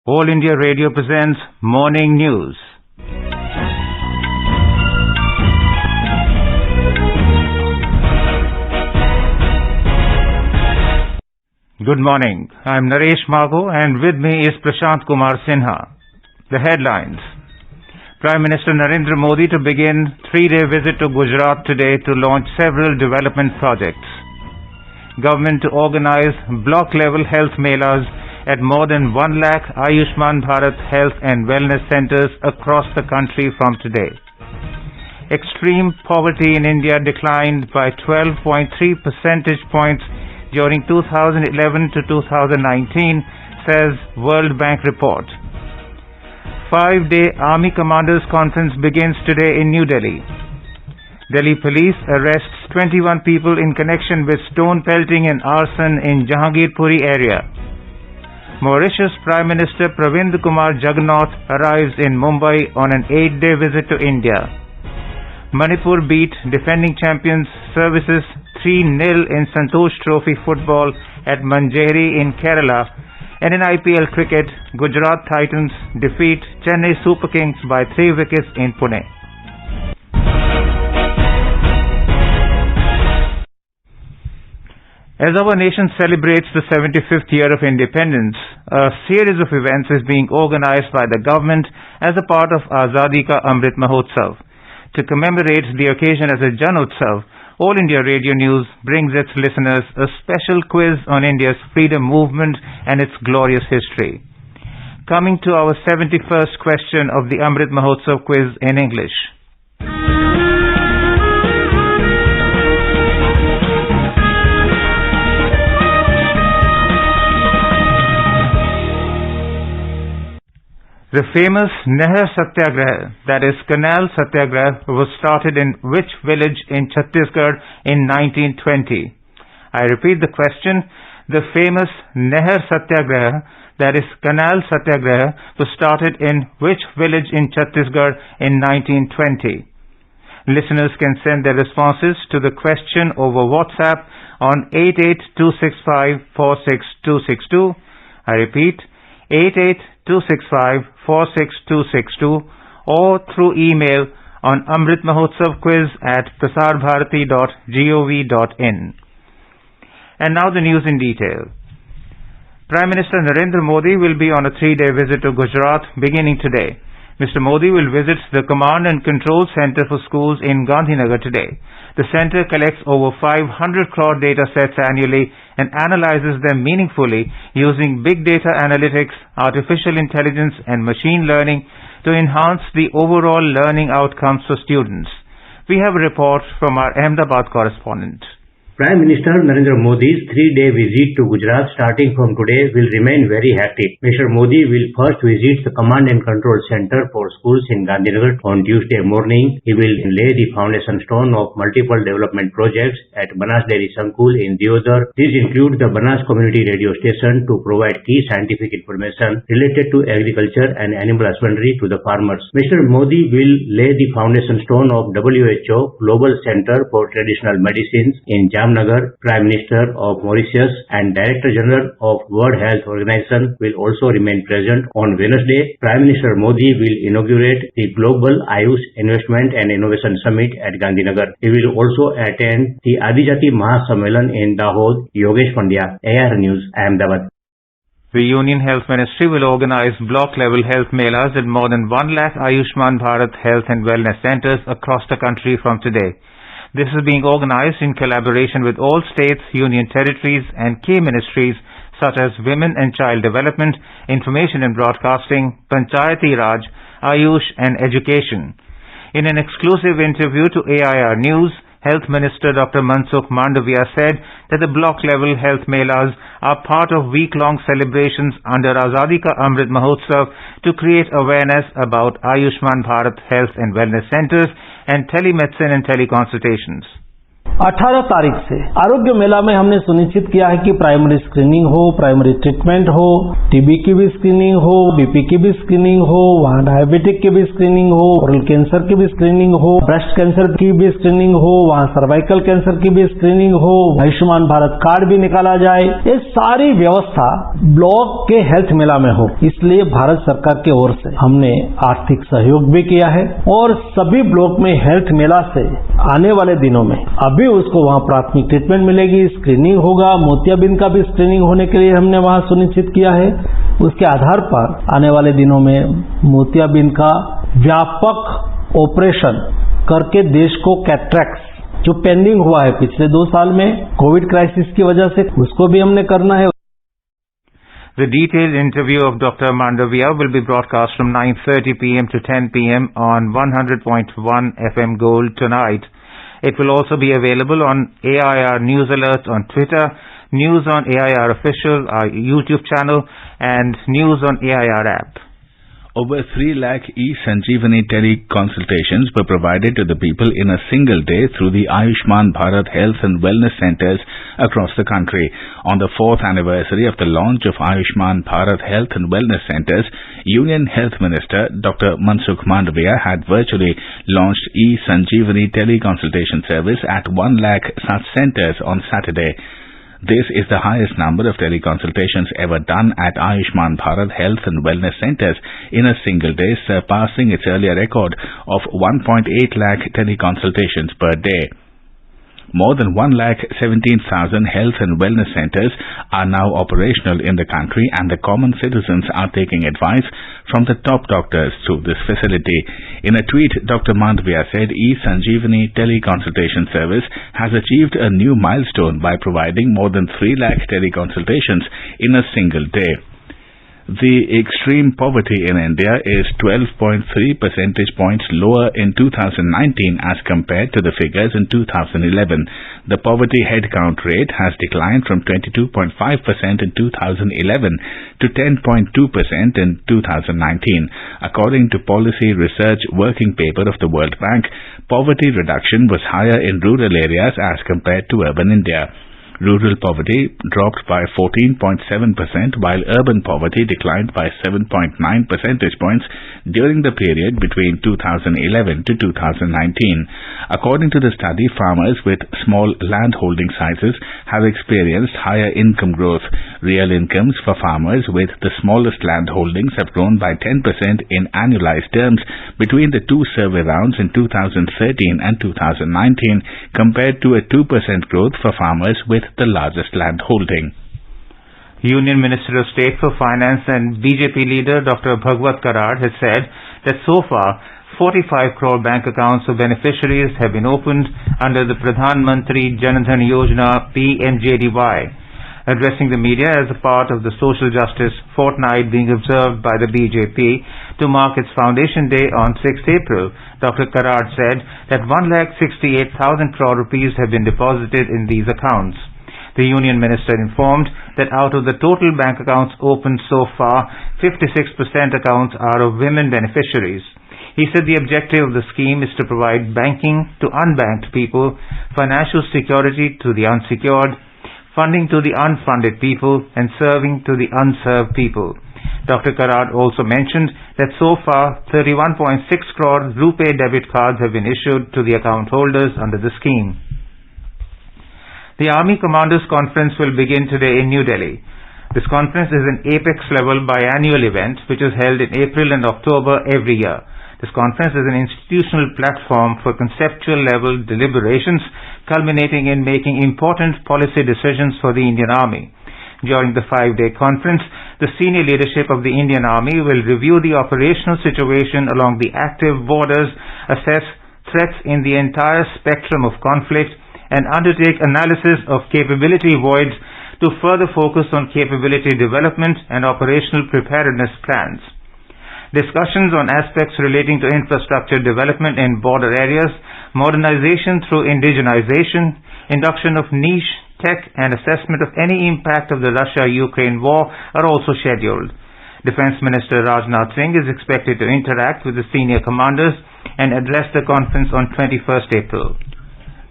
All India Radio presents Morning News. Good morning. I am Naresh Magho and with me is Prashant Kumar Sinha. The headlines. Prime Minister Narendra Modi to begin 3-day visit to Gujarat today to launch several development projects. Government to organize block-level health melas at more than 1 lakh Ayushman Bharat health and wellness centers across the country from today. Extreme poverty in India declined by 12.3 percentage points during 2011 to 2019, says World Bank report. 5-day Army Commanders Conference begins today in New Delhi. Delhi police arrests 21 people in connection with stone pelting and arson in Jahangir Puri area. Mauritius Prime Minister Pravind Kumar Jugnauth arrives in Mumbai on an 8-day visit to India. Manipur beat defending champions Services 3-0 in Santosh Trophy football at Manjeri in Kerala. And in IPL cricket, Gujarat Titans defeat Chennai Super Kings by 3 wickets in Pune. As our nation celebrates the 75th year of independence, a series of events is being organized by the government as a part of Azadi Ka Amrit Mahotsav. To commemorate the occasion as a Janotsav, All India Radio News brings its listeners a special quiz on India's freedom movement and its glorious history. Coming to our 71st question of the Amrit Mahotsav quiz in English. The famous Nehar Satyagraha, that is Canal Satyagraha, was started in which village in Chhattisgarh in 1920? I repeat the question. The famous Nehar Satyagraha, that is Canal Satyagraha, was started in which village in Chhattisgarh in 1920? Listeners can send their responses to the question over WhatsApp on 88265 I repeat, 88265 or through email on amritmahotsavquiz@prasarbharati.gov.in. And now the news in detail. Prime Minister Narendra Modi will be on a 3-day visit to Gujarat beginning today. Mr. Modi will visit the Command and Control Center for Schools in Gandhinagar today. The center collects over 500 crore data sets annually and analyzes them meaningfully using big data analytics, artificial intelligence and machine learning to enhance the overall learning outcomes for students. We have a report from our Ahmedabad correspondent. Prime Minister Narendra Modi's 3-day visit to Gujarat starting from today will remain very hectic. Mr. Modi will first visit the Command and Control Center for Schools in Gandhinagar on Tuesday morning. He will lay the foundation stone of multiple development projects at Banas Dairy Sankul in Diodar. These include the Banas Community Radio Station to provide key scientific information related to agriculture and animal husbandry to the farmers. Mr. Modi will lay the foundation stone of WHO Global Center for Traditional Medicines in Jahangir. Prime Minister of Mauritius and Director General of World Health Organization will also remain present. On Wednesday, Prime Minister Modi will inaugurate the Global Ayush Investment and Innovation Summit at Gandhinagar. He will also attend the Adijati Mahasammelan in Dahod. Yogesh Pandya, AR News, Ahmedabad. The Union Health Ministry will organize block-level health melas at more than 1 lakh Ayushman Bharat health and wellness centers across the country from today. This is being organized in collaboration with all states, union territories and key ministries such as Women and Child Development, Information and Broadcasting, Panchayati Raj, Ayush and Education. In an exclusive interview to AIR News, Health Minister Dr. Mansukh Mandavia said that the block-level health melas are part of week-long celebrations under Azadi Ka Amrit Mahotsav to create awareness about Ayushman Bharat health and wellness centers and telemedicine and teleconsultations. 18 तारीख से आरोग्य मेला में हमने सुनिश्चित किया है कि primary screening हो, प्राइमरी ट्रीटमेंट हो, टीबी की भी स्क्रीनिंग हो, बीपी की भी स्क्रीनिंग हो, वहाँ डायबिटिक की भी स्क्रीनिंग हो, ओरल कैंसर की भी स्क्रीनिंग हो, ब्रेस्ट कैंसर की भी स्क्रीनिंग हो, वहाँ सर्वाइकल कैंसर की भी स्क्रीनिंग हो, आयुष्मान भारत कार्ड भी निकाला जाए। ये सारी व्यवस्था ब्लॉक के हेल्थ मेला में हो, इसलिए भारत सरकार की ओर से हमने आर्थिक सहयोग भी किया है और सभी ब्लॉक में हेल्थ मेला से आने वाले दिनों में अभी उसको वहाँ प्राथमिक ट्रीटमेंट मिलेगी, स्क्रीनिंग होगा, मोतियाबिंद का भी स्क्रीनिंग होने के लिए हमने वहाँ सुनिश्चित किया है। उसके आधार पर आने वाले दिनों में मोतियाबिंद का व्यापक ऑपरेशन करके देश को कैटरेक्ट जो पेंडिंग हुआ है पिछले 2 साल में कोविड क्राइसिस की वजह से, उसको भी हमने करना है। The detailed interview of Dr. Mandavia will be broadcast from 9:30 p.m. to 10 p.m. on 100.1 FM Gold tonight. It will also be available on AIR News Alerts on Twitter, News on AIR Official, our YouTube channel, and News on AIR app. Over 3 lakh e-Sanjeevani tele-consultations were provided to the people in a single day through the Ayushman Bharat Health and Wellness Centers across the country. On the 4th anniversary of the launch of Ayushman Bharat Health and Wellness Centers, Union Health Minister Dr. Mansukh Mandavia had virtually launched e-Sanjeevani tele-consultation service at 1 lakh such centers on Saturday. This is the highest number of teleconsultations ever done at Ayushman Bharat Health and Wellness Centers in a single day, surpassing its earlier record of 1.8 lakh teleconsultations per day. More than 1,17,000 health and wellness centers are now operational in the country, and the common citizens are taking advice from the top doctors through this facility. In a tweet, Dr. Mandavia said e-Sanjeevani teleconsultation service has achieved a new milestone by providing more than 3 lakh teleconsultations in a single day. The extreme poverty in India is 12.3 percentage points lower in 2019 as compared to the figures in 2011. The poverty headcount rate has declined from 22.5% in 2011 to 10.2% in 2019. According to Policy Research Working Paper of the World Bank, poverty reduction was higher in rural areas as compared to urban India. Rural poverty dropped by 14.7%, while urban poverty declined by 7.9 percentage points during the period between 2011 to 2019. According to the study, farmers with small land holding sizes have experienced higher income growth. Real incomes for farmers with the smallest land holdings have grown by 10% in annualized terms between the 2 survey rounds in 2013 and 2019, compared to a 2% growth for farmers with the largest land holding. Union Minister of State for Finance and BJP leader Dr. Bhagwat Karad has said that so far 45 crore bank accounts of beneficiaries have been opened under the Pradhan Mantri Jan Dhan Yojana PMJDY. Addressing the media as a part of the social justice fortnight being observed by the BJP to mark its foundation day on 6th April, Dr. Karad said that 1,68,000 crore rupees have been deposited in these accounts. The Union Minister informed that out of the total bank accounts opened so far, 56% accounts are of women beneficiaries. He said the objective of the scheme is to provide banking to unbanked people, financial security to the unsecured, funding to the unfunded people, and serving to the unserved people. Dr. Karad also mentioned that so far 31.6 crore RuPay debit cards have been issued to the account holders under the scheme. The Army Commanders Conference will begin today in New Delhi. This conference is an apex-level biannual event which is held in April and October every year. This conference is an institutional platform for conceptual-level deliberations culminating in making important policy decisions for the Indian Army. During the 5-day conference, the senior leadership of the Indian Army will review the operational situation along the active borders, assess threats in the entire spectrum of conflict, and undertake analysis of capability voids to further focus on capability development and operational preparedness plans. Discussions on aspects relating to infrastructure development in border areas, modernization through indigenization, induction of niche tech, and assessment of any impact of the Russia-Ukraine war are also scheduled. Defense Minister Rajnath Singh is expected to interact with the senior commanders and address the conference on 21st April.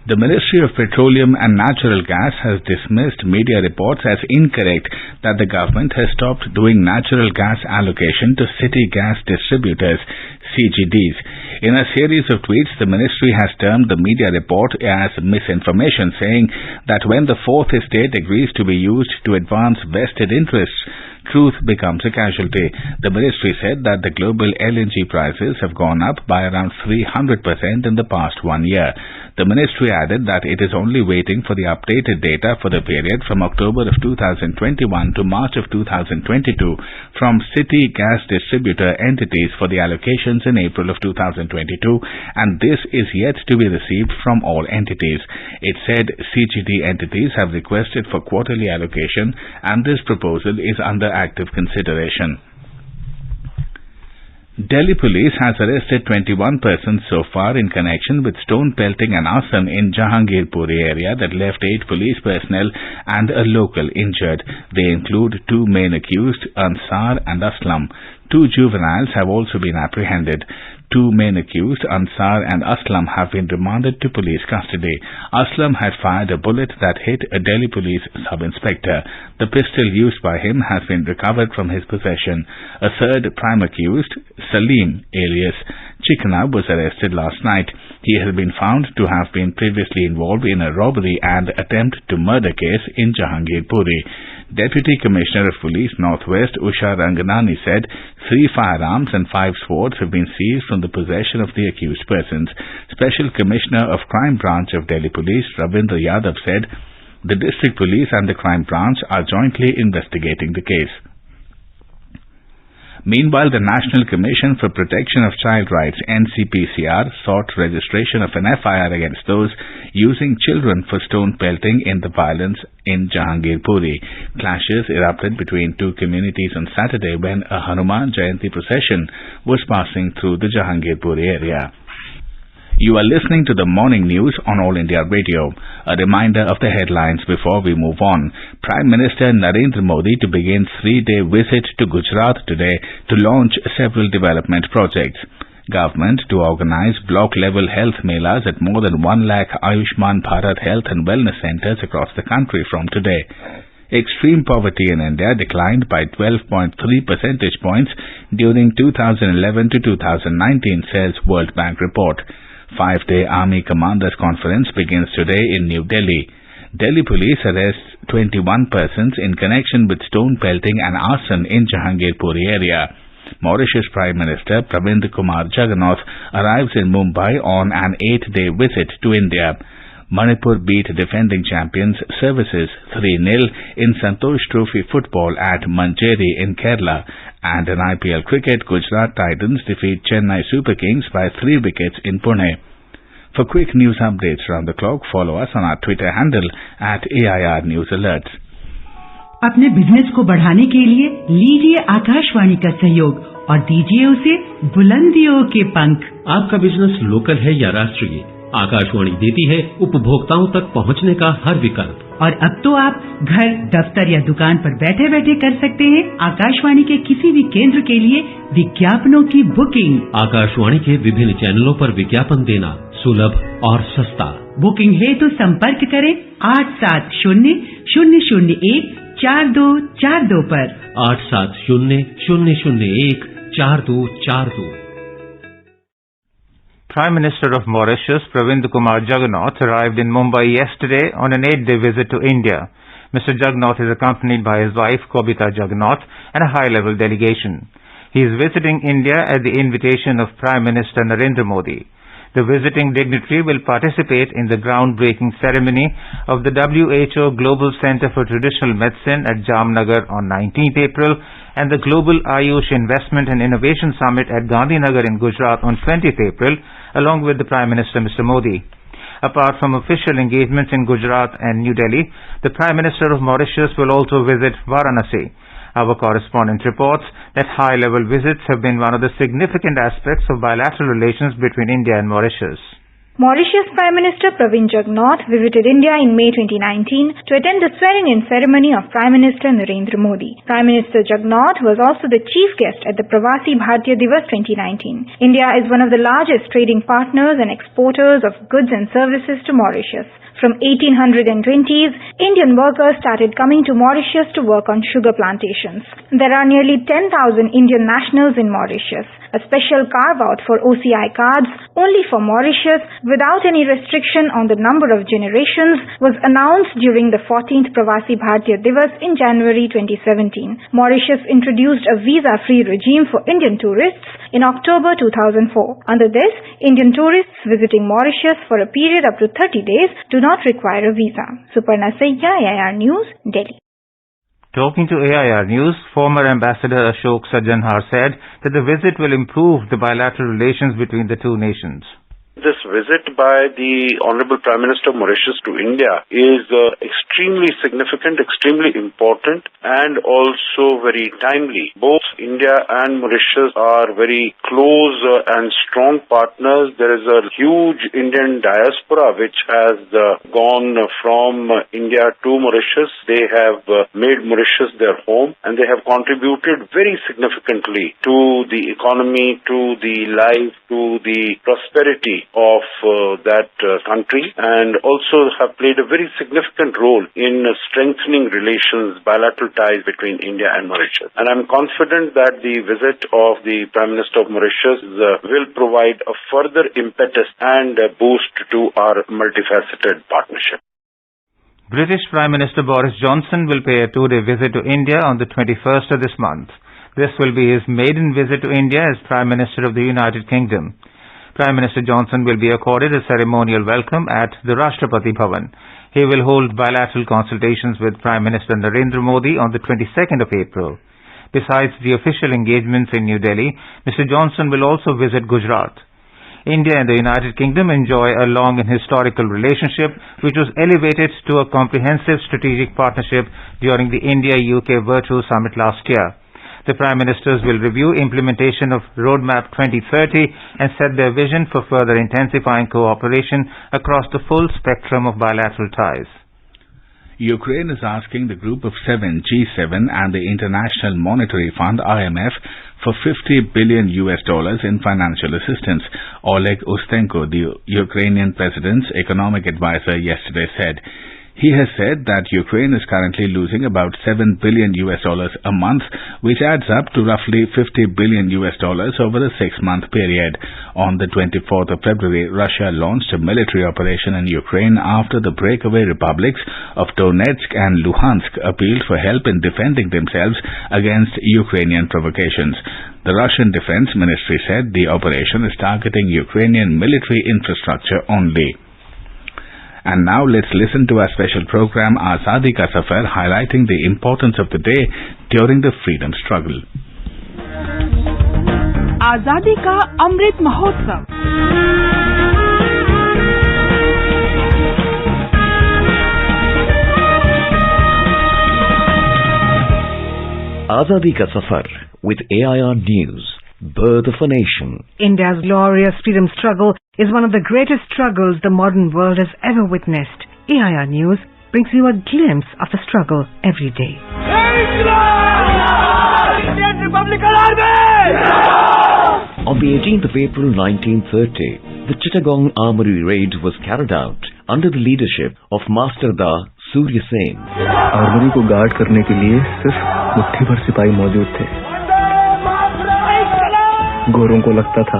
The Ministry of Petroleum and Natural Gas has dismissed media reports as incorrect that the government has stopped doing natural gas allocation to city gas distributors, CGDs. In a series of tweets, the ministry has termed the media report as misinformation, saying that when the fourth estate agrees to be used to advance vested interests, truth becomes a casualty. The ministry said that the global LNG prices have gone up by around 300% in the past 1 year. The ministry added that it is only waiting for the updated data for the period from October of 2021 to March of 2022 from city gas distributor entities for the allocations in April of 2022, and this is yet to be received from all entities. It said CGD entities have requested for quarterly allocation, and this proposal is under active consideration. Delhi police has arrested 21 persons so far in connection with stone pelting and arson in Jahangir Puri area that left 8 police personnel and a local injured. They include 2 main accused, Ansar and Aslam. 2 juveniles have also been apprehended. 2 main accused, Ansar and Aslam, have been remanded to police custody. Aslam had fired a bullet that hit a Delhi police sub-inspector. The pistol used by him has been recovered from his possession. A third prime accused, Salim alias Chikna, was arrested last night. He has been found to have been previously involved in a robbery and attempt to murder case in Jahangir Puri. Deputy Commissioner of Police Northwest Usha Ranganani said 3 firearms and 5 swords have been seized from the possession of the accused persons. Special Commissioner of Crime Branch of Delhi Police Ravindra Yadav said the District Police and the Crime Branch are jointly investigating the case. Meanwhile, the National Commission for Protection of Child Rights, NCPCR, sought registration of an FIR against those using children for stone pelting in the violence in Jahangir Puri. Clashes erupted between 2 communities on Saturday when a Hanuman Jayanti procession was passing through the Jahangir Puri area. You are listening to the morning news on All India Radio. A reminder of the headlines before we move on. Prime Minister Narendra Modi to begin 3-day visit to Gujarat today to launch several development projects. Government to organize block-level health melas at more than 1 lakh Ayushman Bharat health and wellness centers across the country from today. Extreme poverty in India declined by 12.3 percentage points during 2011 to 2019, says World Bank report. 5-day Army Commanders Conference begins today in New Delhi. Delhi police arrests 21 persons in connection with stone pelting and arson in Jahangir Puri area. Mauritius Prime Minister Pravind Kumar Jagannath arrives in Mumbai on an 8-day visit to India. Manipur beat defending champions Services 3-0 in Santosh Trophy football at Mancheri in Kerala. And in IPL cricket, Gujarat Titans defeat Chennai Super Kings by 3 wickets in Pune. For quick news updates around the clock, follow us on our Twitter handle @AIR News Alerts. अपने business को बढ़ाने के लिए लीजिए आकाशवाणी का सहयोग और दीजिए उसे बुलंदियों के पंख। आपका बिजनेस लोकल है या राष्ट्रीय, आकाशवाणी देती है उपभोक्ताओं तक पहुंचने का हर विकल्प। और अब तो आप घर, दफ्तर या दुकान पर बैठे बैठे कर सकते हैं आकाशवाणी के किसी भी केंद्र के लिए विज्ञापनों की बुकिंग। आकाशवाणी के विभिन्न चैनलों पर विज्ञापन देना सुलभ और सस्ता। बुकिंग हेतु संपर्क करें 8700014242 पर 8700014242। Prime Minister of Mauritius, Pravind Kumar Jagannath, arrived in Mumbai yesterday on an 8-day visit to India. Mr. Jagannath is accompanied by his wife, Kobita Jagannath, and a high-level delegation. He is visiting India at the invitation of Prime Minister Narendra Modi. The visiting dignitary will participate in the groundbreaking ceremony of the WHO Global Center for Traditional Medicine at Jamnagar on 19th April and the Global Ayush Investment and Innovation Summit at Gandhinagar in Gujarat on 20th April, along with the Prime Minister Mr. Modi. Apart from official engagements in Gujarat and New Delhi, the Prime Minister of Mauritius will also visit Varanasi. Our correspondent reports that high-level visits have been one of the significant aspects of bilateral relations between India and Mauritius. Mauritius Prime Minister Pravin Jugnauth visited India in May 2019 to attend the swearing-in ceremony of Prime Minister Narendra Modi. Prime Minister Jugnauth was also the chief guest at the Pravasi Bharatiya Divas 2019. India is one of the largest trading partners and exporters of goods and services to Mauritius. From 1820s, Indian workers started coming to Mauritius to work on sugar plantations. There are nearly 10,000 Indian nationals in Mauritius. A special carve-out for OCI cards only for Mauritius without any restriction on the number of generations was announced during the 14th Pravasi Bharatiya Divas in January 2017. Mauritius introduced a visa-free regime for Indian tourists in October 2004. Under this, Indian tourists visiting Mauritius for a period up to 30 days do not require a visa. Suparna Sayya, AIR News, Delhi. Talking to AIR News, former Ambassador Ashok Sajjanhar said that the visit will improve the bilateral relations between the two nations. This visit by the Honorable Prime Minister of Mauritius to India is extremely significant, extremely important, and also very timely. Both India and Mauritius are very close and strong partners. There is a huge Indian diaspora which has gone from India to Mauritius. They have made Mauritius their home, and they have contributed very significantly to the economy, to the life, to the prosperity of that country, and also have played a very significant role in strengthening relations, bilateral ties between India and Mauritius. And I'm confident that the visit of the Prime Minister of Mauritius will provide a further impetus and a boost to our multifaceted partnership. British Prime Minister Boris Johnson will pay a two-day visit to India on the 21st of this month. This will be his maiden visit to India as Prime Minister of the United Kingdom. Prime Minister Johnson will be accorded a ceremonial welcome at the Rashtrapati Bhavan. He will hold bilateral consultations with Prime Minister Narendra Modi on the 22nd of April. Besides the official engagements in New Delhi, Mr. Johnson will also visit Gujarat. India and the United Kingdom enjoy a long and historical relationship which was elevated to a comprehensive strategic partnership during the India-UK Virtual Summit last year. The Prime Ministers will review implementation of Roadmap 2030 and set their vision for further intensifying cooperation across the full spectrum of bilateral ties. Ukraine is asking the Group of Seven, G7, and the International Monetary Fund, IMF, for $50 billion in financial assistance. Oleg Ustenko, the Ukrainian president's economic advisor, yesterday said. He has said that Ukraine is currently losing about $7 billion a month, which adds up to roughly $50 billion over a 6-month period. On the 24th of February, Russia launched a military operation in Ukraine after the breakaway republics of Donetsk and Luhansk appealed for help in defending themselves against Ukrainian provocations. The Russian Defense Ministry said the operation is targeting Ukrainian military infrastructure only. And now let's listen to our special program Azadi Ka Safar, highlighting the importance of the day during the freedom struggle. Azadi Ka Amrit Mahotsav. Azadi Ka Safar with AIR News. Birth of a Nation. India's glorious freedom struggle is one of the greatest struggles the modern world has ever witnessed. AIR News brings you a glimpse of the struggle every day. Indian Republican Army! On the 18th of April 1930, the Chittagong Armory raid was carried out under the leadership of Master Da Surya Sen. Armoury को guard करने के लिए सिर्फ मुट्ठी भर सिपाही मौजूद थे। गोरों को लगता था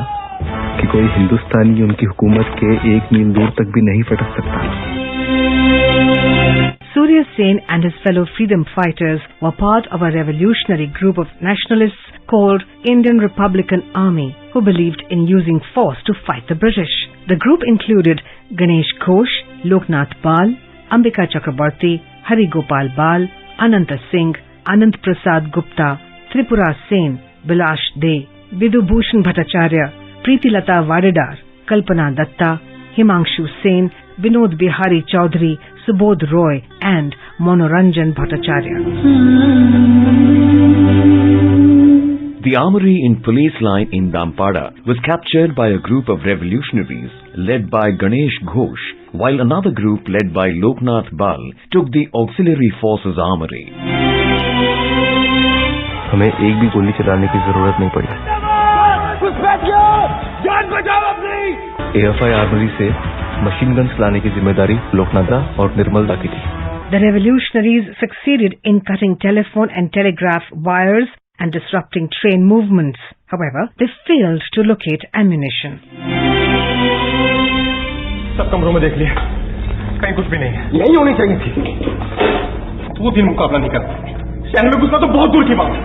कि कोई हिंदुस्तानी उनकी हुकूमत के 1 मील दूर तक भी नहीं फटक सकता। Surya Sen and his fellow freedom fighters were part of a revolutionary group of nationalists called Indian Republican Army, who believed in using force to fight the British. The group included Ganesh Ghosh, Loknath Bal, Ambika Chakrabarti, Hari Gopal Bal, Ananta Singh, Anand Prasad Gupta, Tripura Sen, Bilash De, Vidubhushan Bhattacharya, Preeti Lata Vadedar, Kalpana Datta, Himangshu Sen, Vinod Bihari Chaudhary, Subodh Roy and Manoranjan Bhattacharya. The armory in police line in Dampada was captured by a group of revolutionaries led by Ganesh Ghosh, while another group led by Loknath Bal took the auxiliary forces armory. हमें एक भी गोली चलाने की जरूरत नहीं पड़ी। AFI armoury से मशीन गन्स लाने की जिम्मेदारी लोकनाथ दा और निर्मल दा की थी। The revolutionaries succeeded in cutting telephone and telegraph wires and disrupting train movements. However, they failed to locate ammunition. सब कमरों में देख लिया, कहीं कुछ भी नहीं है। यही होनी चाहिए थी। वो दिन मुकाबला नहीं करते। शहर में घुसना तो बहुत दूर की बात है।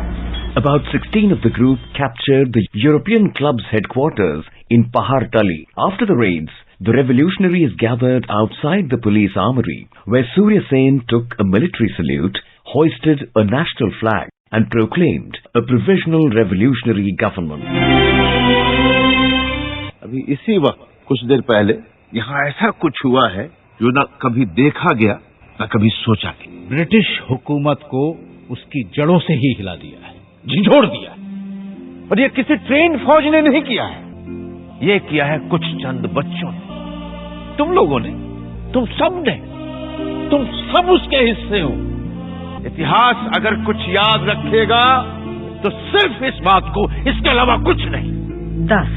About 16 of the group captured the European club's headquarters in Pahar Tali. After the raids, the revolutionaries gathered outside the police armory, where Surya Sen took a military salute, hoisted a national flag, and proclaimed a provisional revolutionary government. अभी इसी वक्त कुछ देर पहले यहाँ ऐसा कुछ हुआ है जो न कभी देखा गया न कभी सोचा गया। ब्रिटिश हुकूमत को उसकी जड़ों से ही हिला दिया है, झिझोड़ दिया है। और ये किसी ट्रेन फौज ने नहीं किया है, ये किया है कुछ चंद बच्चों ने। तुम लोगों ने, तुम सब ने, तुम सब उसके हिस्से हो। इतिहास अगर कुछ याद रखेगा तो सिर्फ इस बात को, इसके अलावा कुछ नहीं। Thus,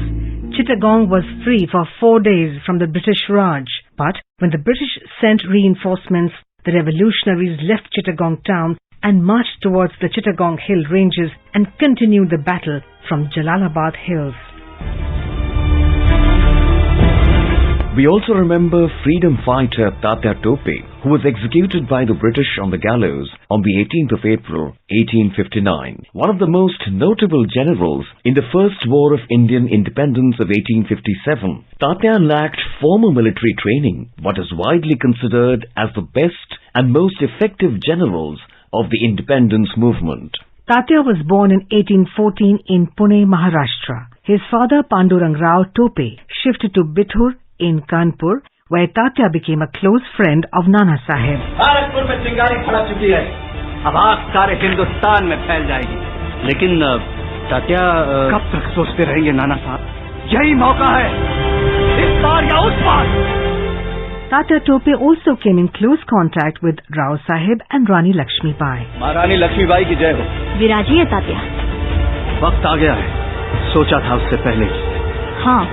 Chittagong was free for 4 days from the British Raj. But when the British sent reinforcements, the revolutionaries left Chittagong town and marched towards the Chittagong hill ranges and continued the battle from Jalalabad hills. We also remember freedom fighter Tatya Tope, who was executed by the British on the gallows on the 18th of April, 1859. One of the most notable generals in the First War of Indian Independence of 1857, Tatya lacked formal military training, but is widely considered as the best and most effective generals of the independence movement. Tatya was born in 1814 in Pune, Maharashtra. His father Pandurang Rao Tope shifted to Bithur in Kanpur, where Tatya became a close friend of Nana Sahib. Bharatpur में चिंगारी भड़क चुकी है, अब आग सारे हिंदुस्तान में फैल जाएगी। लेकिन तात्या कब तक सोचते रहेंगे नाना साहब? यही मौका है, इस बार या उस बार। Tatya Tope also came in close contact with Rao Sahib and Rani Lakshmi Bai. महारानी लक्ष्मीबाई की जय हो। विराजिए तात्या। वक्त आ गया है, सोचा था उससे पहले। हाँ,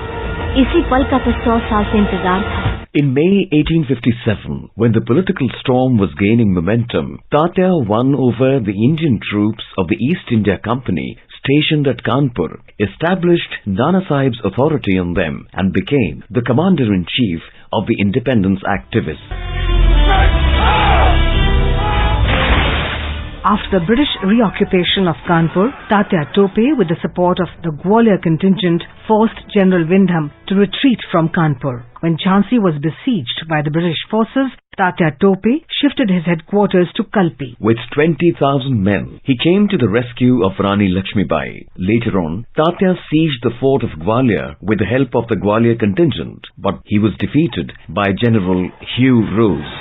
इसी पल का तो 100 साल से इंतजार था। In May 1857, when the political storm was gaining momentum, Tatya won over the Indian troops of the East India Company stationed at Kanpur, established Nana Sahib's authority on them, and became the commander-in-chief of the independence activists. After the British reoccupation of Kanpur, Tatya Tope, with the support of the Gwalior contingent, forced General Windham to retreat from Kanpur. When Jhansi was besieged by the British forces, Tatya Tope shifted his headquarters to Kalpi. With 20,000 men, he came to the rescue of Rani Lakshmibai. Later on, Tatya sieged the fort of Gwalior with the help of the Gwalior contingent, but he was defeated by General Hugh Rose.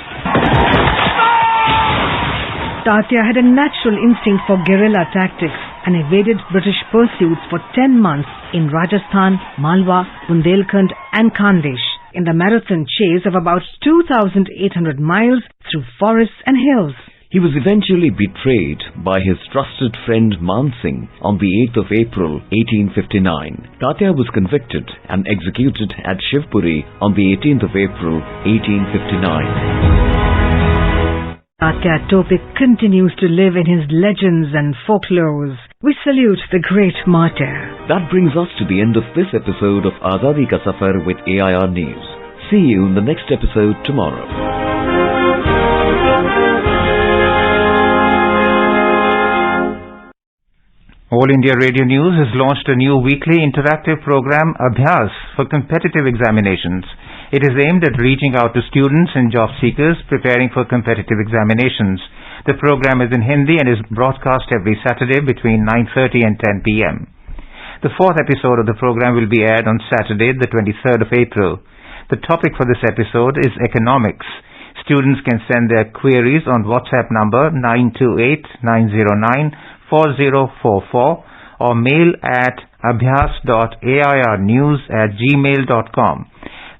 Tatya had a natural instinct for guerrilla tactics and evaded British pursuits for 10 months in Rajasthan, Malwa, Bundelkhand and Khandesh in the marathon chase of about 2,800 miles through forests and hills. He was eventually betrayed by his trusted friend Man Singh on the 8th of April 1859. Tatya was convicted and executed at Shivpuri on the 18th of April 1859. Tatya Tope continues to live in his legends and folklores. We salute the great martyr. That brings us to the end of this episode of Azadi Ka Safar with AIR News. See you in the next episode tomorrow. All India Radio News has launched a new weekly interactive program, Abhyas, for competitive examinations. It is aimed at reaching out to students and job seekers preparing for competitive examinations. The program is in Hindi and is broadcast every Saturday between 9:30 and 10 p.m. The fourth episode of the program will be aired on Saturday, the 23rd of April. The topic for this episode is economics. Students can send their queries on WhatsApp number 928-909-4044 or mail at abhyas.airnews@gmail.com.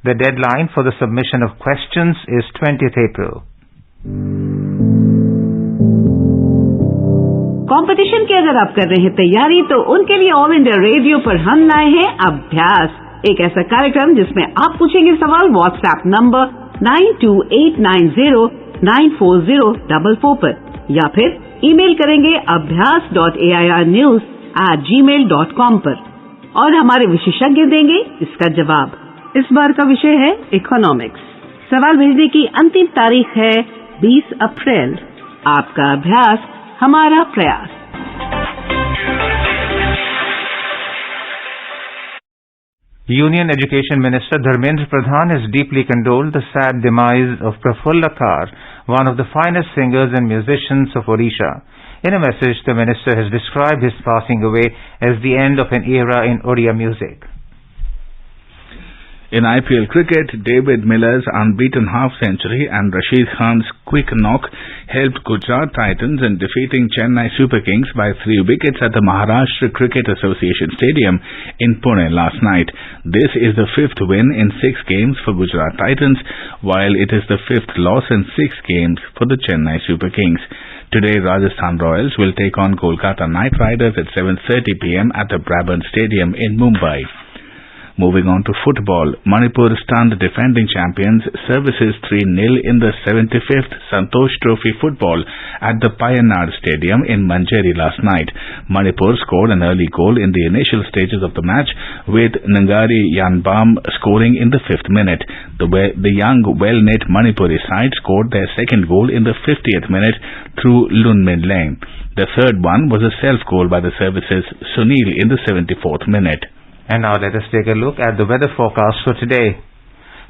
The deadline for the submission of questions is 20th April. Competition की अगर आप कर रहे हैं तैयारी तो उनके लिए ऑल इंडिया रेडियो पर हम लाए हैं अभ्यास, एक ऐसा कार्यक्रम जिसमें आप पूछेंगे सवाल व्हाट्सएप नंबर 9289094044 पर या फिर ईमेल करेंगे abhyas.airnews@gmail.com पर और हमारे विशेषज्ञ देंगे इसका जवाब। इस बार का विषय है इकोनॉमिक्स। सवाल भेजने की अंतिम तारीख है 20 अप्रैल। आपका अभ्यास हमारा प्रयास। Union Education Minister Dharmendra Pradhan has deeply condoled the sad demise of Prafulla Kar, one of the finest singers and musicians of Odisha. In a message, the minister has described his passing away as the end of an era in Odia music. In IPL cricket, David Miller's unbeaten half-century and Rashid Khan's quick knock helped Gujarat Titans in defeating Chennai Super Kings by 3 wickets at the Maharashtra Cricket Association Stadium in Pune last night. This is the 5th win in 6 games for Gujarat Titans, while it is the 5th loss in 6 games for the Chennai Super Kings. Today, Rajasthan Royals will take on Kolkata Knight Riders at 7:30 p.m. at the Brabant Stadium in Mumbai. Moving on to football, Manipur stunned defending champions Services 3-0 in the 75th Santosh Trophy football at the Payanad Stadium in Manjeri last night. Manipur scored an early goal in the initial stages of the match, with Ngari Yanbam scoring in the 5th minute. The young, well-knit Manipuri side scored their second goal in the 50th minute through Lunmin Leng. The third one was a self-goal by the Services Sunil in the 74th minute. And now let us take a look at the weather forecast for today.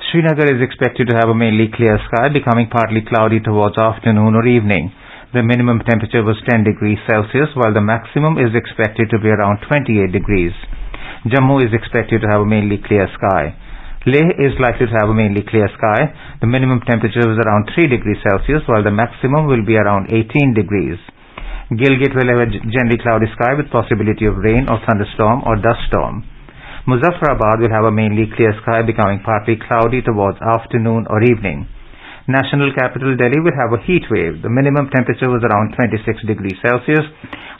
Srinagar is expected to have a mainly clear sky, becoming partly cloudy towards afternoon or evening. The minimum temperature was 10 degrees Celsius, while the maximum is expected to be around 28 degrees. Jammu is expected to have a mainly clear sky. Leh is likely to have a mainly clear sky. The minimum temperature was around 3 degrees Celsius, while the maximum will be around 18 degrees. Gilgit will have a generally cloudy sky with possibility of rain or thunderstorm or dust storm. Muzaffarabad will have a mainly clear sky, becoming partly cloudy towards afternoon or evening. National capital Delhi will have a heat wave. The minimum temperature was around 26 degrees Celsius,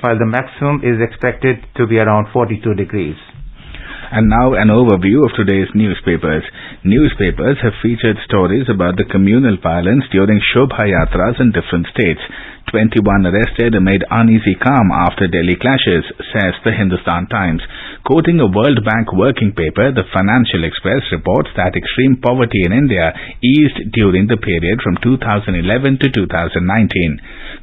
while the maximum is expected to be around 42 degrees. And now an overview of today's newspapers. Newspapers have featured stories about the communal violence during Shobha Yatras in different states. 21 arrested amid uneasy calm after Delhi clashes, says the Hindustan Times. Quoting a World Bank working paper, the Financial Express reports that extreme poverty in India eased during the period from 2011 to 2019.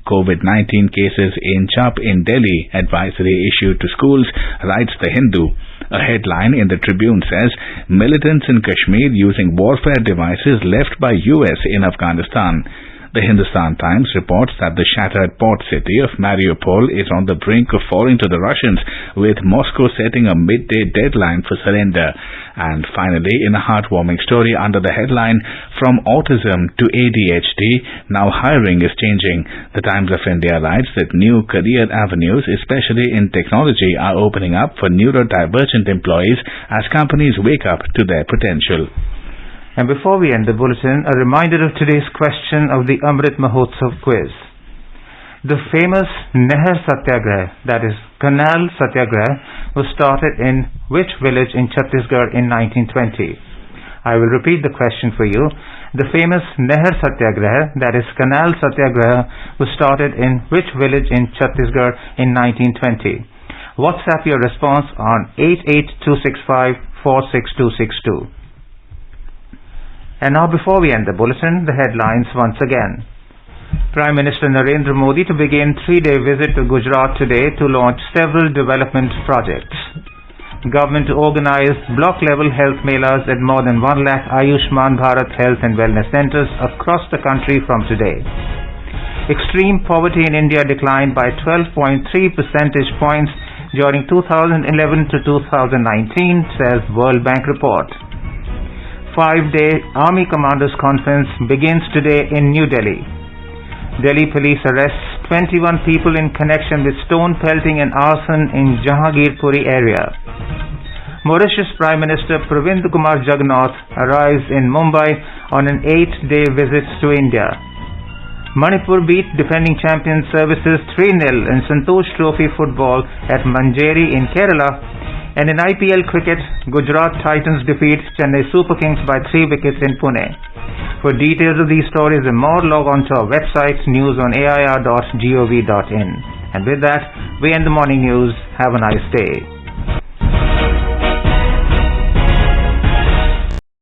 COVID-19 cases inch up in Delhi, advisory issued to schools, writes the Hindu. A headline in the Tribune says, militants in Kashmir using warfare devices left by US in Afghanistan. The Hindustan Times reports that the shattered port city of Mariupol is on the brink of falling to the Russians, with Moscow setting a midday deadline for surrender. And finally, in a heartwarming story under the headline, From Autism to ADHD, Now Hiring is Changing. The Times of India writes that new career avenues, especially in technology, are opening up for neurodivergent employees as companies wake up to their potential. And before we end the bulletin, a reminder of today's question of the Amrit Mahotsav quiz. The famous Nehar Satyagraha, that is Canal Satyagraha, was started in which village in Chhattisgarh in 1920? I will repeat the question for you. The famous Nehar Satyagraha, that is Canal Satyagraha, was started in which village in Chhattisgarh in 1920? WhatsApp your response on 88265 46262. And now, before we end the bulletin, the headlines once again. Prime Minister Narendra Modi to begin 3-day visit to Gujarat today to launch several development projects. Government to organize block-level health melas at more than 1 lakh Ayushman Bharat health and wellness centers across the country from today. Extreme poverty in India declined by 12.3 percentage points during 2011 to 2019, says World Bank report. 5-day Army Commanders Conference begins today in New Delhi. Delhi police arrests 21 people in connection with stone pelting and arson in Jahangir, Puri area. Mauritius Prime Minister Pravind Kumar Jugnauth arrives in Mumbai on an 8-day visit to India. Manipur beat defending champion Services 3-0 in Santosh Trophy football at Manjeri in Kerala, and in IPL cricket, Gujarat Titans defeat Chennai Super Kings by 3 wickets in Pune. For details of these stories and more, log on to our website newsonair.gov.in. And with that, we end the morning news. Have a nice day.